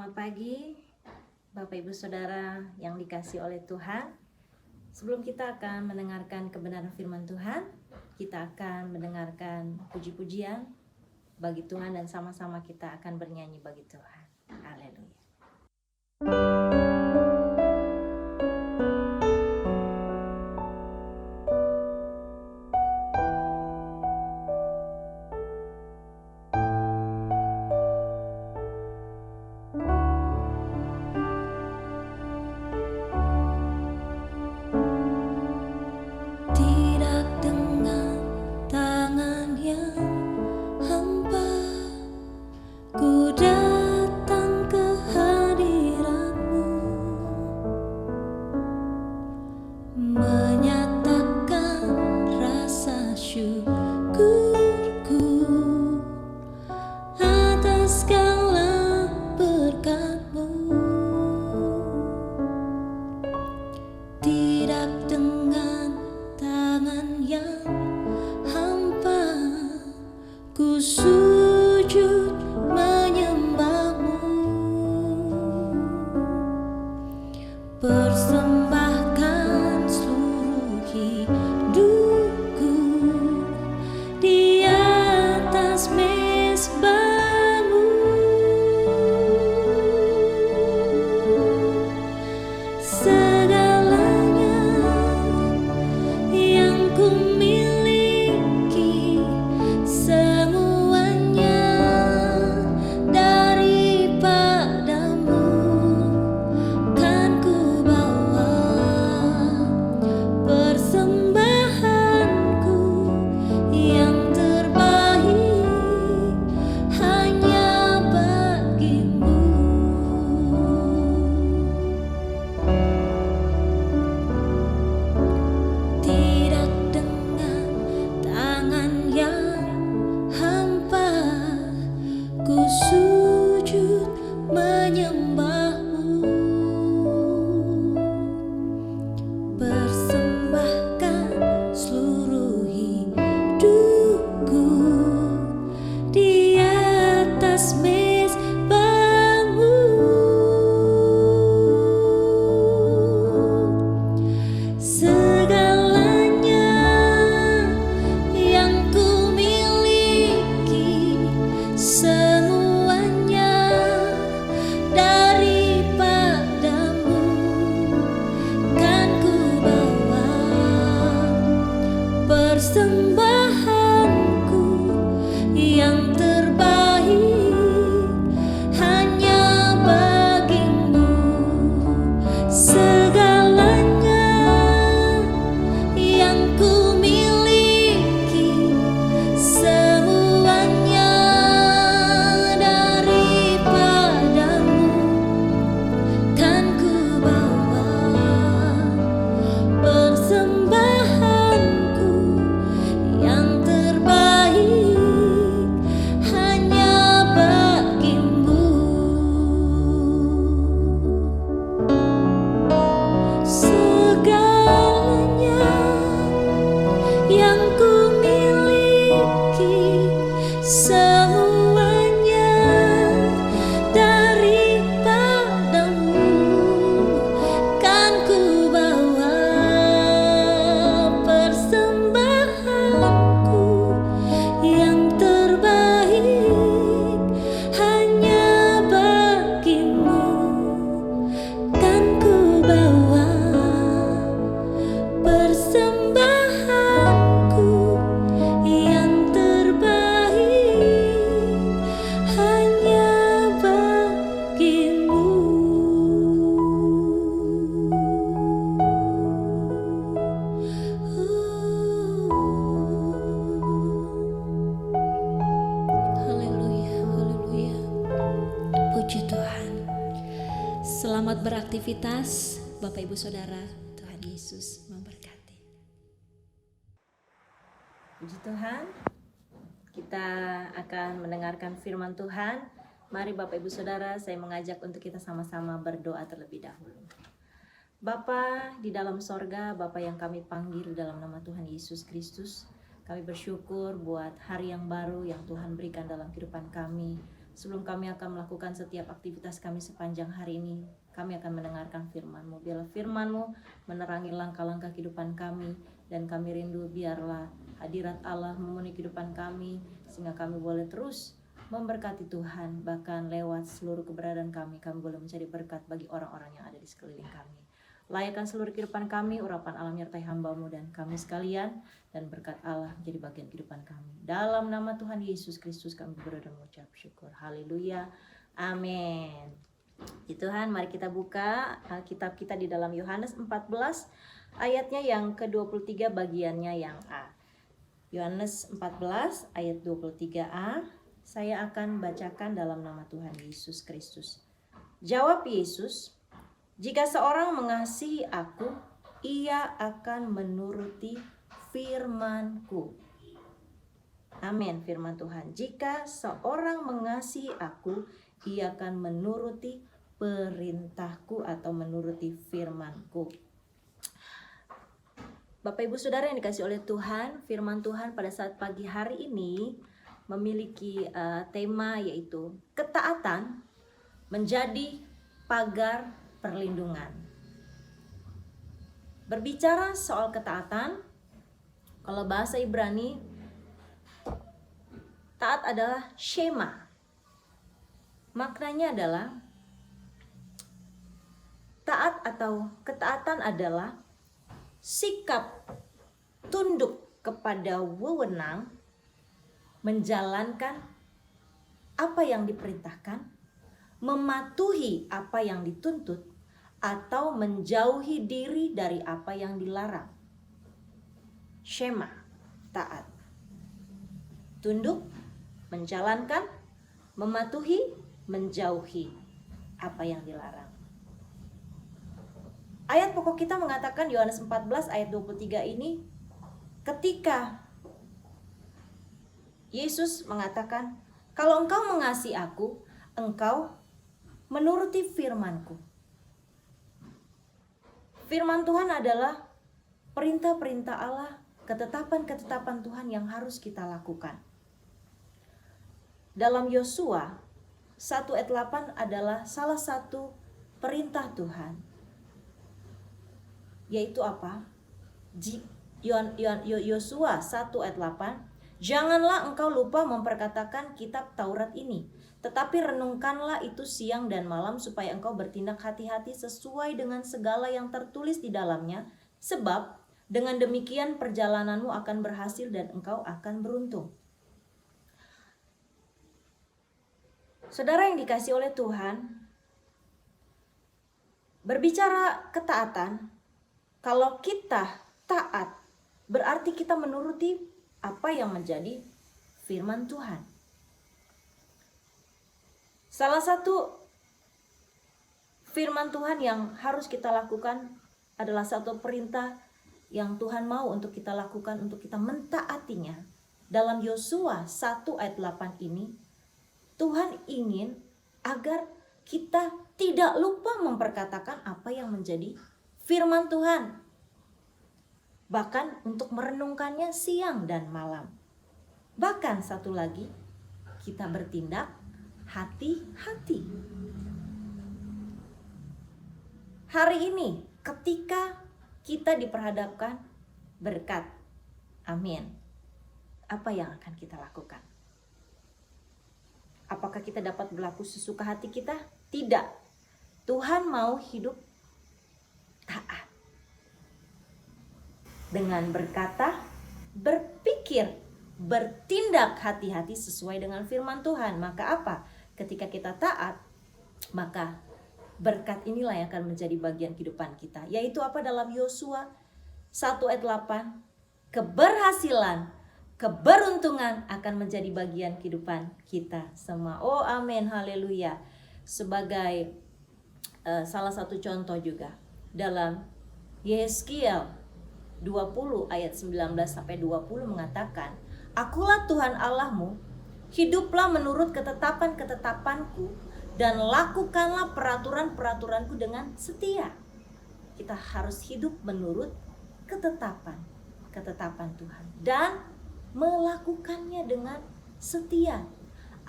Selamat pagi, Bapak Ibu Saudara yang dikasihi oleh Tuhan. Sebelum kita akan mendengarkan kebenaran firman Tuhan, kita akan mendengarkan puji-pujian bagi Tuhan dan sama-sama kita akan bernyanyi bagi Tuhan. Haleluya. Selamat beraktivitas Bapak Ibu Saudara. Tuhan Yesus memberkati. Puji Tuhan, kita akan mendengarkan firman Tuhan. Mari Bapak Ibu Saudara, saya mengajak untuk kita sama-sama berdoa terlebih dahulu. Bapa di dalam sorga, Bapa yang kami panggil dalam nama Tuhan Yesus Kristus, kami bersyukur buat hari yang baru yang Tuhan berikan dalam kehidupan kami. Sebelum kami akan melakukan setiap aktivitas kami sepanjang hari ini, kami akan mendengarkan firman-Mu. Biarlah firman-Mu menerangi langkah-langkah kehidupan kami, dan kami rindu biarlah hadirat Allah memenuhi kehidupan kami, sehingga kami boleh terus memberkati Tuhan. Bahkan lewat seluruh keberadaan kami boleh menjadi berkat bagi orang-orang yang ada di sekeliling kami. Layakkan seluruh kehidupan kami, urapan Allah menyertai hamba-Mu dan kami sekalian, dan berkat Allah menjadi bagian kehidupan kami. Dalam nama Tuhan Yesus Kristus kami berdoa dan mengucap syukur. Haleluya. Amin. Tuhan, mari kita buka Alkitab kita di dalam Yohanes 14 ayatnya yang ke-23 bagiannya yang A. Yohanes 14 ayat 23a. Saya akan bacakan dalam nama Tuhan Yesus Kristus. Jawab Yesus, "Jika seorang mengasihi aku, ia akan menuruti firman-Ku." Amin, firman Tuhan. Jika seorang mengasihi aku, ia akan menuruti perintahku atau menuruti firman-Ku. Bapak Ibu Saudara yang dikasihi oleh Tuhan, firman Tuhan pada saat pagi hari ini memiliki tema yaitu ketaatan menjadi pagar perlindungan. Berbicara soal ketaatan, kalau bahasa Ibrani, taat adalah shema. Maknanya adalah taat atau ketaatan adalah sikap tunduk kepada wewenang, menjalankan apa yang diperintahkan, mematuhi apa yang dituntut, atau menjauhi diri dari apa yang dilarang. Shema, taat. Tunduk, menjalankan, mematuhi, menjauhi apa yang dilarang. Ayat pokok kita mengatakan Yohanes 14 ayat 23 ini, ketika Yesus mengatakan, "Kalau engkau mengasihi aku, engkau menuruti firman-Ku." Firman Tuhan adalah perintah-perintah Allah, ketetapan-ketetapan Tuhan yang harus kita lakukan. Dalam Yosua 1 ayat 8 adalah salah satu perintah Tuhan. Yaitu apa? Yosua 1 ayat 8, "Janganlah engkau lupa memperkatakan kitab Taurat ini, tetapi renungkanlah itu siang dan malam supaya engkau bertindak hati-hati sesuai dengan segala yang tertulis di dalamnya, sebab dengan demikian perjalananmu akan berhasil dan engkau akan beruntung." Saudara yang dikasihi oleh Tuhan, berbicara ketaatan, kalau kita taat, berarti kita menuruti apa yang menjadi firman Tuhan. Salah satu firman Tuhan yang harus kita lakukan adalah satu perintah yang Tuhan mau untuk kita lakukan, untuk kita mentaatinya. Dalam Yosua 1 ayat 8 ini, Tuhan ingin agar kita tidak lupa memperkatakan apa yang menjadi firman Tuhan. Bahkan untuk merenungkannya siang dan malam. Bahkan satu lagi, kita bertindak hati-hati. Hari ini ketika kita diperhadapkan berkat, amin, apa yang akan kita lakukan? Apakah kita dapat berlaku sesuka hati kita? Tidak. Tuhan mau hidup taat. Dengan berkata, berpikir, bertindak hati-hati sesuai dengan firman Tuhan. Maka apa? Ketika kita taat, maka berkat inilah yang akan menjadi bagian kehidupan kita. Yaitu apa dalam Yosua 1 ayat 8? Keberhasilan, keberuntungan akan menjadi bagian kehidupan kita semua. Oh amin, haleluya. Sebagai salah satu contoh juga dalam Yeskiel 20 ayat 19 sampai 20 mengatakan, "Akulah Tuhan Allahmu, hiduplah menurut ketetapan-ketetapanku dan lakukanlah peraturan-peraturanku dengan setia." Kita harus hidup menurut ketetapan Tuhan dan melakukannya dengan setia.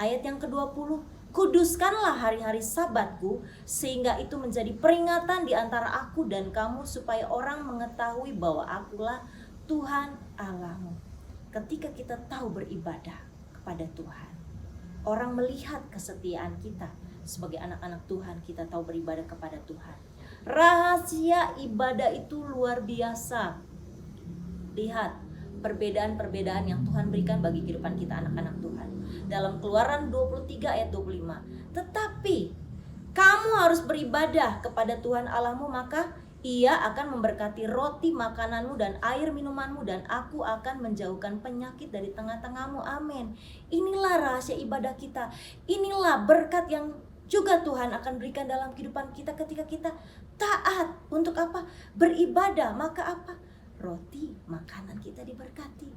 Ayat yang ke-20, Kuduskanlah hari-hari Sabatku, sehingga itu menjadi peringatan di antara aku dan kamu, supaya orang mengetahui bahwa akulah Tuhan Allahmu. Ketika kita tahu beribadah kepada Tuhan, orang melihat kesetiaan kita sebagai anak-anak Tuhan. Kita tahu beribadah kepada Tuhan. Rahasia ibadah itu luar biasa. Lihat perbedaan-perbedaan yang Tuhan berikan bagi kehidupan kita anak-anak Tuhan. Dalam Keluaran 23 ayat 25. Tetapi kamu harus beribadah kepada Tuhan Allahmu, maka Ia akan memberkati roti makananmu dan air minumanmu, dan aku akan menjauhkan penyakit dari tengah-tengahmu. Amin. Inilah rahasia ibadah kita. Inilah berkat yang juga Tuhan akan berikan dalam kehidupan kita ketika kita taat. Untuk apa? Beribadah. Maka apa? Roti makanan kita diberkati.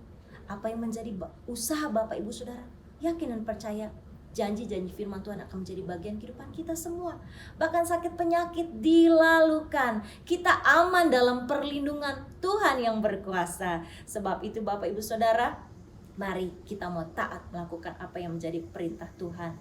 Apa yang menjadi usaha Bapak Ibu Saudara, yakin dan percaya janji-janji firman Tuhan akan menjadi bagian kehidupan kita semua. Bahkan sakit penyakit dilalukan. Kita aman dalam perlindungan Tuhan yang berkuasa. Sebab itu Bapak Ibu Saudara, mari kita mau taat melakukan apa yang menjadi perintah Tuhan.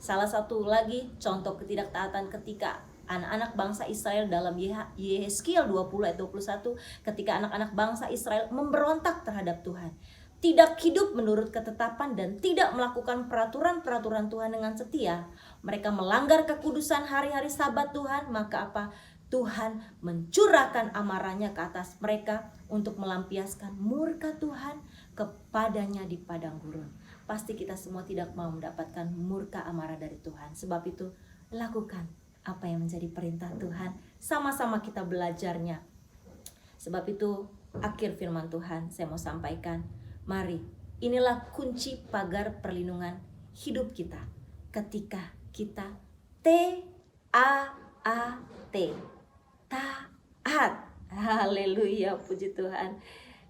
Salah satu lagi contoh ketidaktaatan ketika anak-anak bangsa Israel dalam Yehezkiel 20 ayat 21, ketika anak-anak bangsa Israel memberontak terhadap Tuhan, tidak hidup menurut ketetapan dan tidak melakukan peraturan-peraturan Tuhan dengan setia, mereka melanggar kekudusan hari-hari Sabat Tuhan, maka apa? Tuhan mencurahkan amarahnya ke atas mereka untuk melampiaskan murka Tuhan kepadanya di padang gurun. Pasti kita semua tidak mau mendapatkan murka amarah dari Tuhan. Sebab itu lakukan apa yang menjadi perintah Tuhan. Sama-sama kita belajarnya. Sebab itu akhir firman Tuhan saya mau sampaikan. Mari, inilah kunci pagar perlindungan hidup kita. Ketika kita T-A-A-T, taat. Haleluya, puji Tuhan.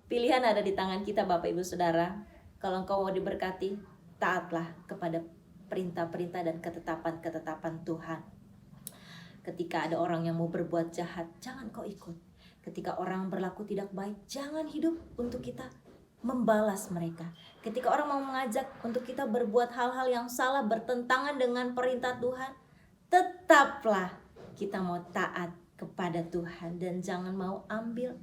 Pilihan ada di tangan kita Bapak Ibu Saudara. Kalau engkau mau diberkati, taatlah kepada perintah-perintah dan ketetapan-ketetapan Tuhan. Ketika ada orang yang mau berbuat jahat, jangan kau ikut. Ketika orang berlaku tidak baik, jangan hidup untuk kita membalas mereka. Ketika orang mau mengajak untuk kita berbuat hal-hal yang salah, bertentangan dengan perintah Tuhan, tetaplah kita mau taat kepada Tuhan dan jangan mau ambil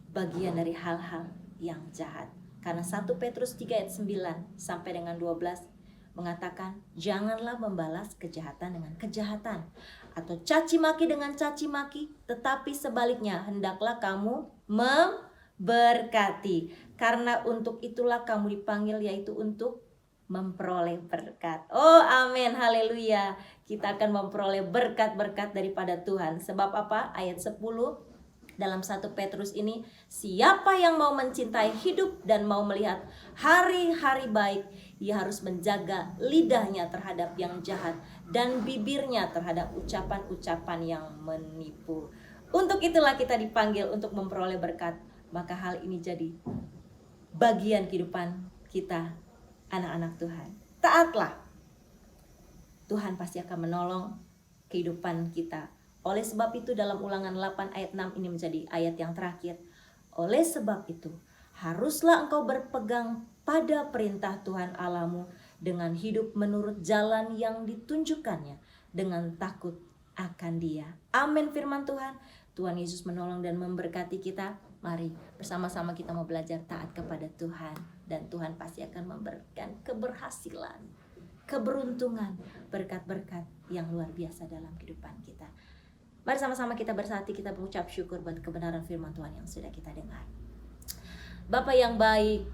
bagian dari hal-hal yang jahat. Karena 1 Petrus 3 ayat 9 sampai dengan 12 mengatakan, janganlah membalas kejahatan dengan kejahatan atau caci maki dengan caci maki, tetapi sebaliknya hendaklah kamu memberkati, karena untuk itulah kamu dipanggil, yaitu untuk memperoleh berkat. Oh amin, haleluya. Kita akan memperoleh berkat-berkat daripada Tuhan. Sebab apa? Ayat 10 dalam 1 Petrus ini, siapa yang mau mencintai hidup dan mau melihat hari-hari baik, ia harus menjaga lidahnya terhadap yang jahat dan bibirnya terhadap ucapan-ucapan yang menipu. Untuk itulah kita dipanggil untuk memperoleh berkat. Maka hal ini jadi bagian kehidupan kita, anak-anak Tuhan. Taatlah. Tuhan pasti akan menolong kehidupan kita. Oleh sebab itu dalam Ulangan 8 ayat 6 ini menjadi ayat yang terakhir. Oleh sebab itu haruslah engkau berpegang pada perintah Tuhan Allahmu dengan hidup menurut jalan yang ditunjukkannya, dengan takut akan Dia. Amin firman Tuhan. Tuhan Yesus menolong dan memberkati kita. Mari bersama-sama kita mau belajar taat kepada Tuhan, dan Tuhan pasti akan memberikan keberhasilan, keberuntungan, berkat-berkat yang luar biasa dalam kehidupan kita. Mari sama-sama kita bersatu, kita mengucap syukur buat kebenaran firman Tuhan yang sudah kita dengar. Bapa yang baik,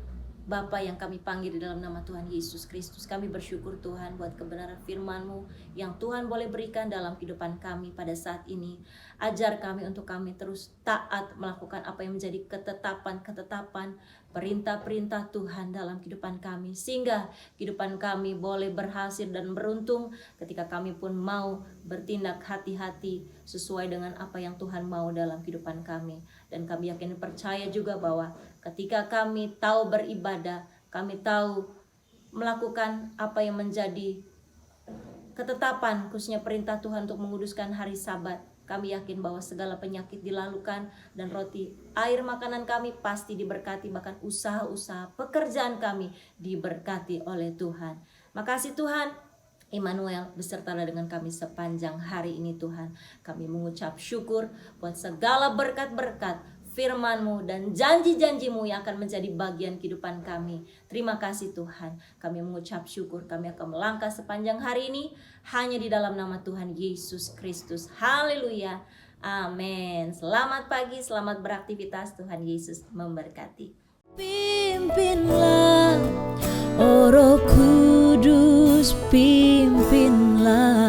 Bapa yang kami panggil di dalam nama Tuhan Yesus Kristus, kami bersyukur Tuhan buat kebenaran firman-Mu yang Tuhan boleh berikan dalam kehidupan kami pada saat ini. Ajar kami untuk kami terus taat melakukan apa yang menjadi ketetapan-ketetapan, perintah-perintah Tuhan dalam kehidupan kami, sehingga kehidupan kami boleh berhasil dan beruntung ketika kami pun mau bertindak hati-hati sesuai dengan apa yang Tuhan mau dalam kehidupan kami. Dan kami yakin percaya juga bahwa ketika kami tahu beribadah, kami tahu melakukan apa yang menjadi ketetapan, khususnya perintah Tuhan untuk menguduskan hari Sabat, kami yakin bahwa segala penyakit dilalukan dan roti air makanan kami pasti diberkati, bahkan usaha-usaha pekerjaan kami diberkati oleh Tuhan. Makasih Tuhan, Immanuel besertalah dengan kami sepanjang hari ini Tuhan. Kami mengucap syukur buat segala berkat-berkat firman-Mu dan janji-janji-Mu yang akan menjadi bagian kehidupan kami. Terima kasih Tuhan. Kami mengucap syukur. Kami akan melangkah sepanjang hari ini hanya di dalam nama Tuhan Yesus Kristus. Haleluya. Amin. Selamat pagi, selamat beraktivitas. Tuhan Yesus memberkati. Pimpinlah, oh Roh Kudus, pimpinlah.